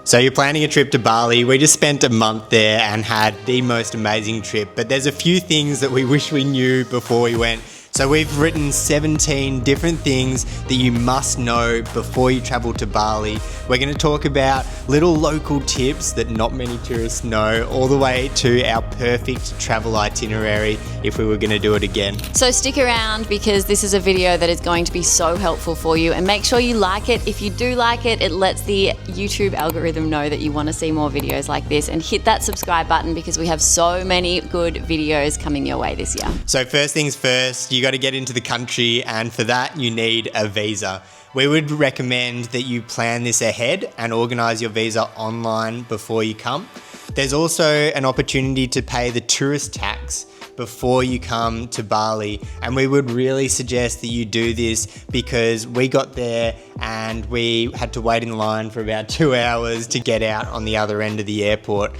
So you're planning a trip to Bali. We just spent a month there and had the most amazing trip, but there's a few things that we wish we knew before we went. So we've written 17 different things that you must know before you travel to Bali. We're going to talk about little local tips that not many tourists know, all the way to our perfect travel itinerary if we were going to do it again. So stick around because this is a video that is going to be so helpful for you, and make sure you like it. If you do like it, it lets the YouTube algorithm know that you want to see more videos like this, and hit that subscribe button because we have so many good videos coming your way this year. So first things first, you got to get into the country, and for that you need a visa. We would recommend that you plan this ahead and organise your visa online before you come. There's also an opportunity to pay the tourist tax before you come to Bali, and we would really suggest that you do this because we got there and we had to wait in line for about 2 hours to get out on the other end of the airport.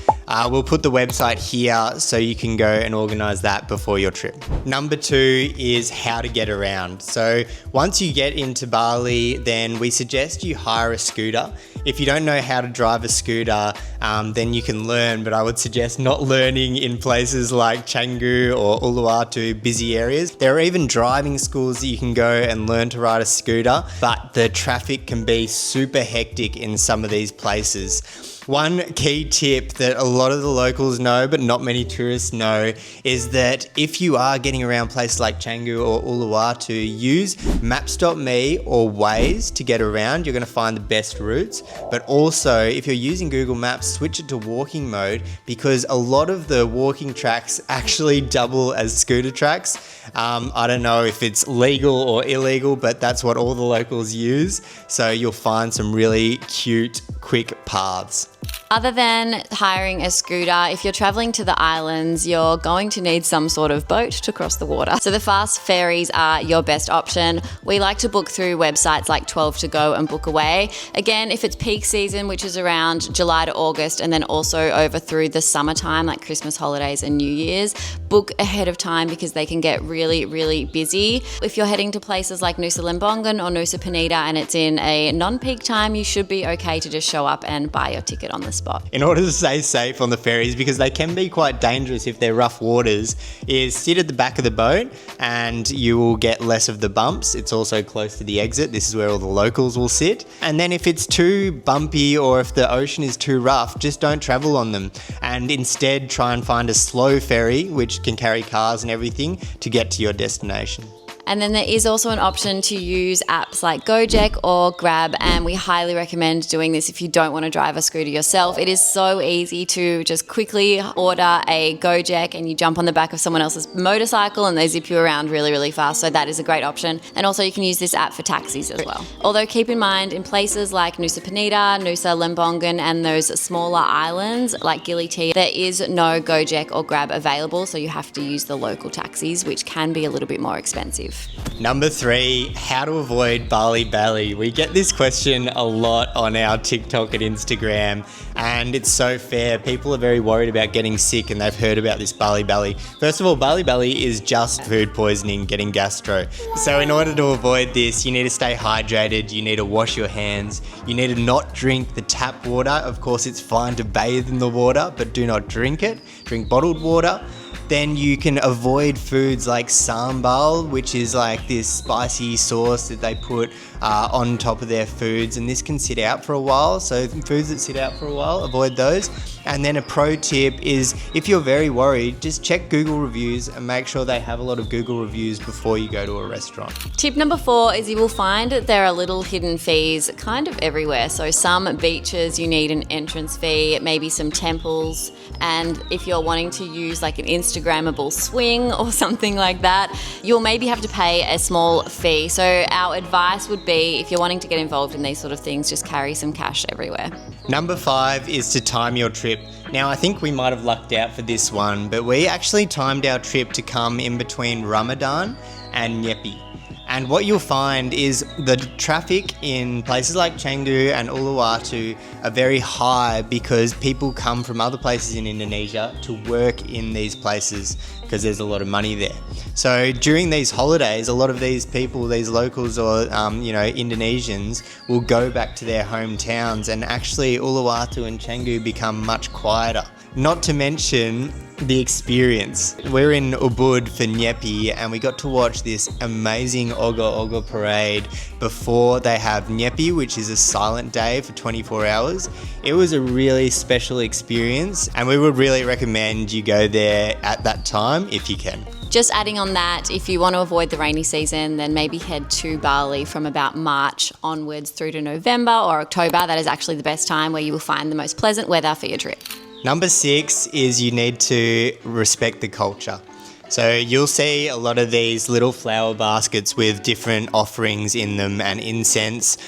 We'll put the website here so you can go and organise that before your trip. Number 2 is how to get around. So once you get into Bali, then we suggest you hire a scooter. If you don't know how to drive a scooter, then you can learn, but I would suggest not learning in places like Canggu or Uluwatu, busy areas. There are even driving schools that you can go and learn to ride a scooter, but the traffic can be super hectic in some of these places. One key tip that a lot of the locals know, but not many tourists know, is that if you are getting around places like Canggu or Uluwatu, use Maps.me or Waze to get around. You're going to find the best routes. But also, if you're using Google Maps, switch it to walking mode, because a lot of the walking tracks actually double as scooter tracks. I don't know if it's legal or illegal, but that's what all the locals use. So you'll find some really cute, quick paths. Other than hiring a scooter, if you're traveling to the islands, you're going to need some sort of boat to cross the water. So the fast ferries are your best option. We like to book through websites like 12 to go and book away. Again, if it's peak season, which is around July to August, and then also over through the summertime, like Christmas holidays and New Year's, book ahead of time because they can get really, really busy. If you're heading to places like Nusa Lembongan or Nusa Penida and it's in a non-peak time, you should be okay to just show up and buy your ticket on the spot. In order to stay safe on the ferries, because they can be quite dangerous if they're rough waters, is sit at the back of the boat and you will get less of the bumps. It's also close to the exit. This is where all the locals will sit. And then if it's too bumpy or if the ocean is too rough, just don't travel on them, and instead try and find a slow ferry which can carry cars and everything to get to your destination. And then there is also an option to use apps like Gojek or Grab, and we highly recommend doing this if you don't want to drive a scooter yourself. It is so easy to just quickly order a Gojek and you jump on the back of someone else's motorcycle and they zip you around really, really fast. So that is a great option. And also you can use this app for taxis as well. Although keep in mind, in places like Nusa Penida, Nusa Lembongan and those smaller islands like Gili T, there is no Gojek or Grab available. So you have to use the local taxis, which can be a little bit more expensive. Number 3, how to avoid Bali belly. We get this question a lot on our TikTok and Instagram, and it's so fair. People are very worried about getting sick and they've heard about this Bali belly. First of all, Bali belly is just food poisoning, getting gastro. So in order to avoid this, you need to stay hydrated, you need to wash your hands, you need to not drink the tap water. Of course, it's fine to bathe in the water, but do not drink it. Drink bottled water. Then you can avoid foods like sambal, which is like this spicy sauce that they put on top of their foods, and this can sit out for a while. So foods that sit out for a while, avoid those. And then a pro tip is, if you're very worried, just check Google reviews and make sure they have a lot of Google reviews before you go to a restaurant. Tip number 4 is you will find that there are little hidden fees kind of everywhere. So some beaches you need an entrance fee, maybe some temples, and if you're wanting to use like an Instagrammable swing or something like that, you'll maybe have to pay a small fee. So our advice would be, if you're wanting to get involved in these sort of things, just carry some cash everywhere. Number 5 is to time your trip. Now, I think we might have lucked out for this one, but we actually timed our trip to come in between Ramadan and Nyepi. And what you'll find is the traffic in places like Canggu and Uluwatu are very high because people come from other places in Indonesia to work in these places because there's a lot of money there. So during these holidays, a lot of these people, these locals or Indonesians will go back to their hometowns, and actually Uluwatu and Canggu become much quieter. Not to mention the experience. We're in Ubud for Nyepi and we got to watch this amazing Ogo parade before they have Nyepi, which is a silent day for 24 hours. It was a really special experience and we would really recommend you go there at that time if you can. Just adding on that, if you want to avoid the rainy season, then maybe head to Bali from about March onwards through to November or October. That is actually the best time where you will find the most pleasant weather for your trip. Number 6 is you need to respect the culture. So you'll see a lot of these little flower baskets with different offerings in them and incense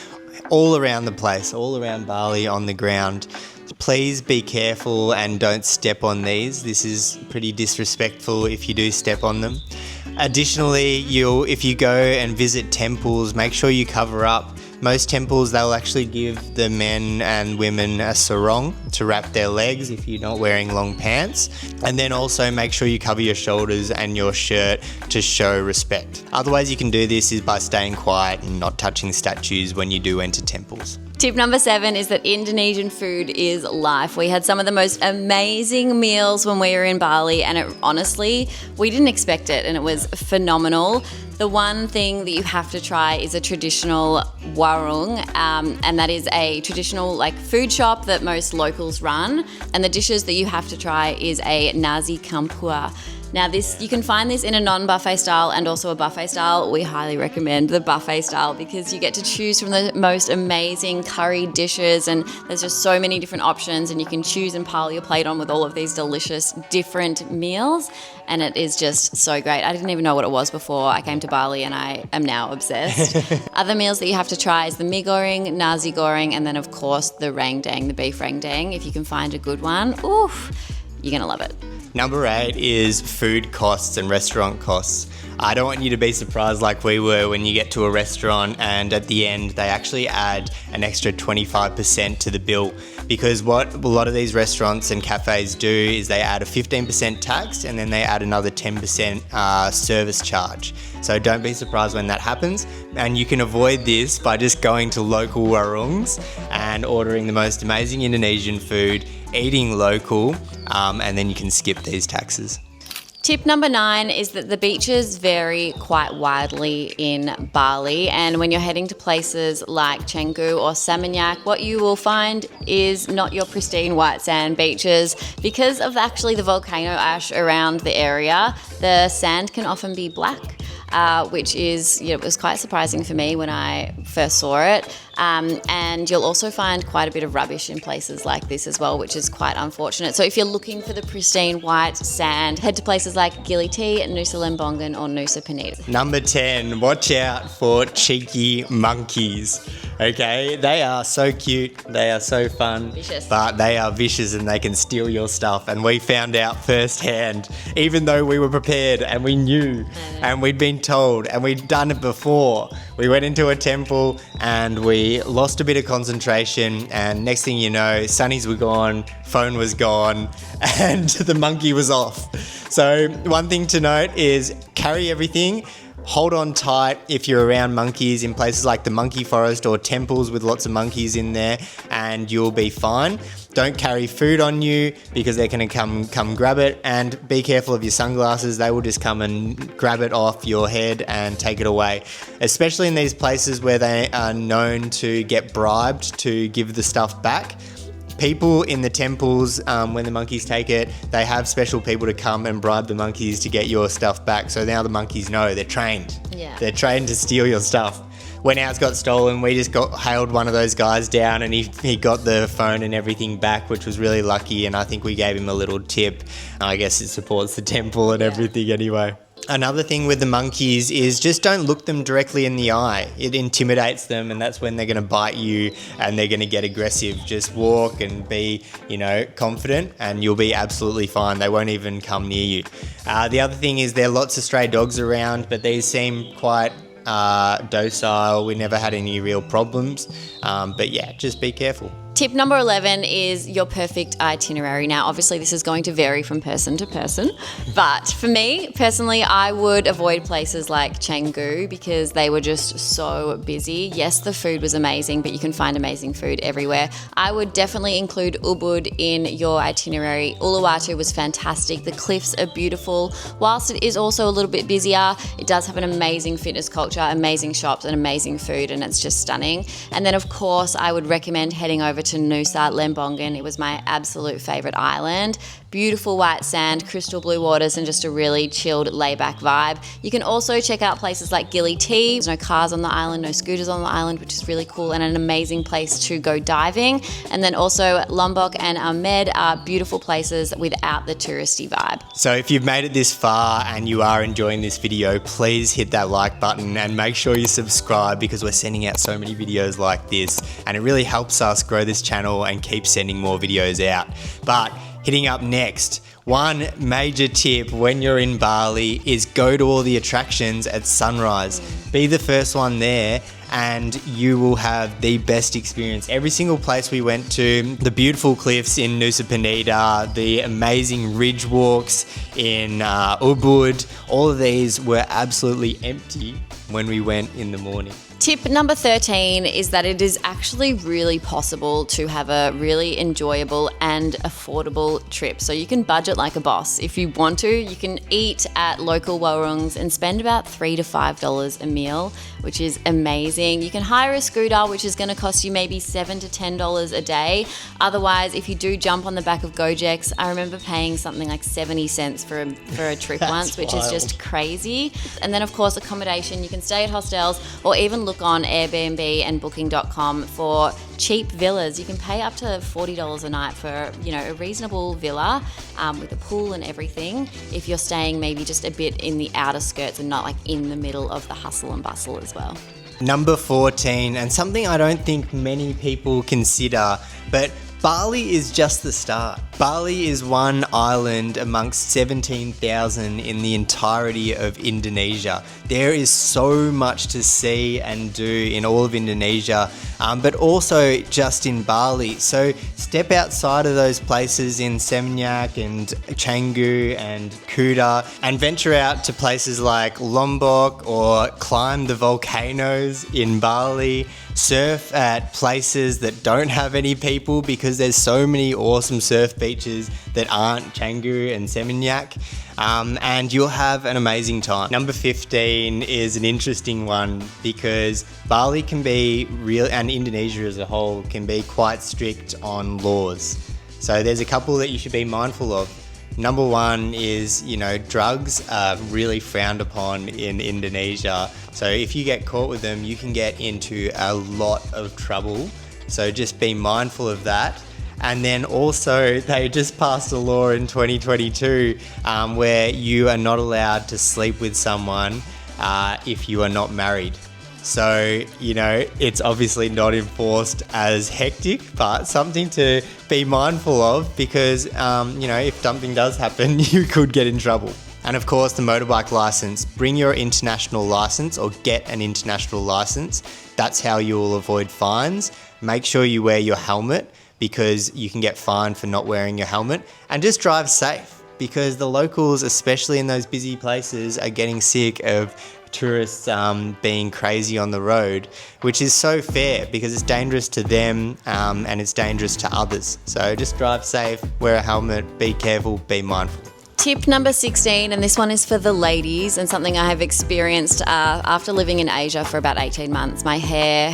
all around the place, all around Bali on the ground. Please be careful and don't step on these. This is pretty disrespectful if you do step on them. Additionally, if you go and visit temples, make sure you cover up. Most temples, they'll actually give the men and women a sarong to wrap their legs if you're not wearing long pants. And then also make sure you cover your shoulders and your shirt to show respect. Other ways you can do this is by staying quiet and not touching statues when you do enter temples. Tip number 7 is that Indonesian food is life. We had some of the most amazing meals when we were in Bali, and honestly, we didn't expect it, and it was phenomenal. The one thing that you have to try is a traditional warung, and that is a traditional food shop that most locals run. And the dishes that you have to try is a nasi campur. Now you can find this in a non-buffet style and also a buffet style. We highly recommend the buffet style because you get to choose from the most amazing curry dishes, and there's just so many different options, and you can choose and pile your plate on with all of these delicious different meals, and it is just so great. I didn't even know what it was before I came to Bali, and I am now obsessed. Other meals that you have to try is the mee goreng, nasi goreng, and then of course the rendang, the beef rendang. If you can find a good one, oof, you're gonna love it. Number 8 is food costs and restaurant costs. I don't want you to be surprised like we were when you get to a restaurant and at the end they actually add an extra 25% to the bill, because what a lot of these restaurants and cafes do is they add a 15% tax and then they add another 10% service charge. So don't be surprised when that happens, and you can avoid this by just going to local warungs and ordering the most amazing Indonesian food, eating local, and then you can skip these taxes. Tip number 9 is that the beaches vary quite widely in Bali, and when you're heading to places like Canggu or Seminyak, what you will find is not your pristine white sand beaches. Because of actually the volcano ash around the area, the sand can often be black. Which is, it was quite surprising for me when I first saw it. And you'll also find quite a bit of rubbish in places like this as well, which is quite unfortunate. So if you're looking for the pristine white sand, head to places like Gili T, Nusa Lembongan or Nusa Penida. Number 10, watch out for cheeky monkeys. Okay, they are so cute, they are so fun, vicious. But they are vicious and they can steal your stuff. And we found out firsthand, even though we were prepared and we knew and we'd been told and we'd done it before. We went into a temple and we lost a bit of concentration, and next thing you know, sunnies were gone, phone was gone, and the monkey was off. So one thing to note is carry everything. Hold on tight if you're around monkeys in places like the monkey forest or temples with lots of monkeys in there, and you'll be fine. Don't carry food on you because they're going to come grab it, and be careful of your sunglasses. They will just come and grab it off your head and take it away, especially in these places where they are known to get bribed to give the stuff back. People in the temples, when the monkeys take it, they have special people to come and bribe the monkeys to get your stuff back. So now the monkeys know, they're trained. Yeah. They're trained to steal your stuff. When ours got stolen, we just hailed one of those guys down, and he got the phone and everything back, which was really lucky, and I think we gave him a little tip. I guess it supports the temple and everything anyway. Another thing with the monkeys is just don't look them directly in the eye. It intimidates them, and that's when they're going to bite you and they're going to get aggressive. Just walk and be, confident, and you'll be absolutely fine. They won't even come near you. The other thing is there are lots of stray dogs around, but these seem quite docile. We never had any real problems. But yeah, just be careful. Tip number 11 is your perfect itinerary. Now, obviously, this is going to vary from person to person, but for me personally, I would avoid places like Canggu because they were just so busy. Yes, the food was amazing, but you can find amazing food everywhere. I would definitely include Ubud in your itinerary. Uluwatu was fantastic. The cliffs are beautiful. Whilst it is also a little bit busier, it does have an amazing fitness culture, amazing shops, and amazing food, and it's just stunning. And then, of course, I would recommend heading over to Nusa Lembongan. It was my absolute favourite island. Beautiful white sand, crystal blue waters, and just a really chilled, laid-back vibe. You can also check out places like Gili T. There's no cars on the island, no scooters on the island, which is really cool and an amazing place to go diving. And then also Lombok and Ahmed are beautiful places without the touristy vibe. So if you've made it this far and you are enjoying this video, please hit that like button and make sure you subscribe because we're sending out so many videos like this and it really helps us grow this channel and keep sending more videos out. But hitting up next, one major tip when you're in Bali is go to all the attractions at sunrise. Be the first one there and you will have the best experience. Every single place we went to, the beautiful cliffs in Nusa Penida, the amazing ridge walks in Ubud, all of these were absolutely empty when we went in the morning. Tip number 13 is that it is actually really possible to have a really enjoyable and affordable trip. So you can budget like a boss. If you want to, you can eat at local warungs and spend about $3 to $5 a meal, which is amazing. You can hire a scooter, which is going to cost you maybe $7 to $10 a day. Otherwise, if you do jump on the back of Gojeks, I remember paying something like 70 cents for a trip once, which is just crazy. And then, of course, accommodation. You can stay at hostels or even look on Airbnb and booking.com for cheap villas. You can pay up to $40 a night for, a reasonable villa with a pool and everything if you're staying maybe just a bit in the outer skirts and not like in the middle of the hustle and bustle as well. Number 14, and something I don't think many people consider, but Bali is just the start. Bali is one island amongst 17,000 in the entirety of Indonesia. There is so much to see and do in all of Indonesia, but also just in Bali. So step outside of those places in Seminyak and Canggu and Kuta and venture out to places like Lombok or climb the volcanoes in Bali. Surf at places that don't have any people because there's so many awesome surf beaches that aren't Canggu and Seminyak, and you'll have an amazing time. Number 15 is an interesting one because Bali can be real, and Indonesia as a whole can be quite strict on laws. So there's a couple that you should be mindful of. Number one is, drugs are really frowned upon in Indonesia. So if you get caught with them, you can get into a lot of trouble. So just be mindful of that. And then also they just passed a law in 2022 where you are not allowed to sleep with someone if you are not married. So, it's obviously not enforced as hectic, but something to be mindful of because, if something does happen, you could get in trouble. And of course, the motorbike license. Bring your international license or get an international license. That's how you will avoid fines. Make sure you wear your helmet because you can get fined for not wearing your helmet. And just drive safe because the locals, especially in those busy places, are getting sick of tourists being crazy on the road, which is so fair because it's dangerous to them and it's dangerous to others. So just drive safe, wear a helmet, be careful, be mindful. Tip number 16, and this one is for the ladies and something I have experienced after living in Asia for about 18 months. My hair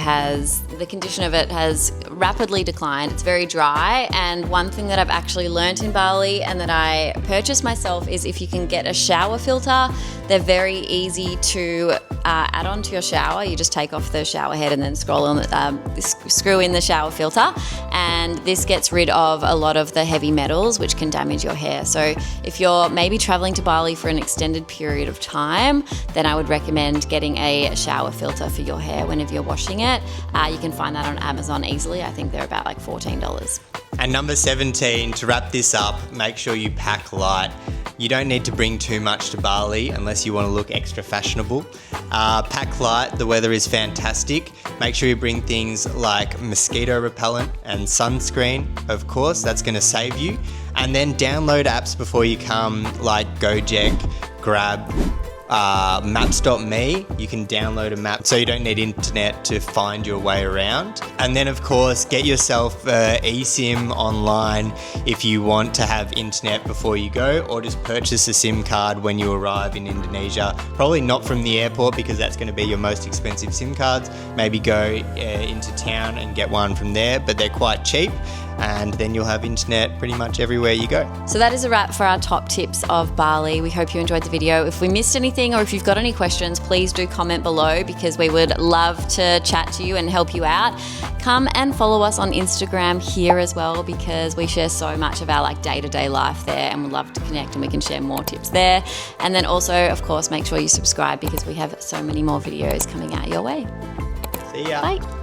the condition of it has rapidly declined. It's very dry, and one thing that I've actually learnt in Bali and that I purchased myself is if you can get a shower filter, they're very easy to add on to your shower. You just take off the shower head and then screw in the shower filter, and this gets rid of a lot of the heavy metals which can damage your hair. So if you're maybe traveling to Bali for an extended period of time, then I would recommend getting a shower filter for your hair whenever you're washing it. You can find that on Amazon easily. I think they're about like $14. And number 17, to wrap this up, make sure you pack light. You don't need to bring too much to Bali unless you want to look extra fashionable. Pack light, the weather is fantastic. Make sure you bring things like mosquito repellent and sunscreen, of course, that's going to save you. And then download apps before you come like Gojek, Grab, Maps.me. You can download a map so you don't need internet to find your way around. And then of course get yourself eSIM online if you want to have internet before you go, or just purchase a SIM card when you arrive in Indonesia. Probably not from the airport because that's going to be your most expensive SIM cards. Maybe go into town and get one from there, but they're quite cheap. And then you'll have internet pretty much everywhere you go. So that is a wrap for our top tips of Bali. We hope you enjoyed the video. If we missed anything or if you've got any questions, please do comment below because we would love to chat to you and help you out. Come and follow us on Instagram here as well because we share so much of our like day-to-day life there and we'd love to connect and we can share more tips there. And then also, of course, make sure you subscribe because we have so many more videos coming out your way. See ya. Bye.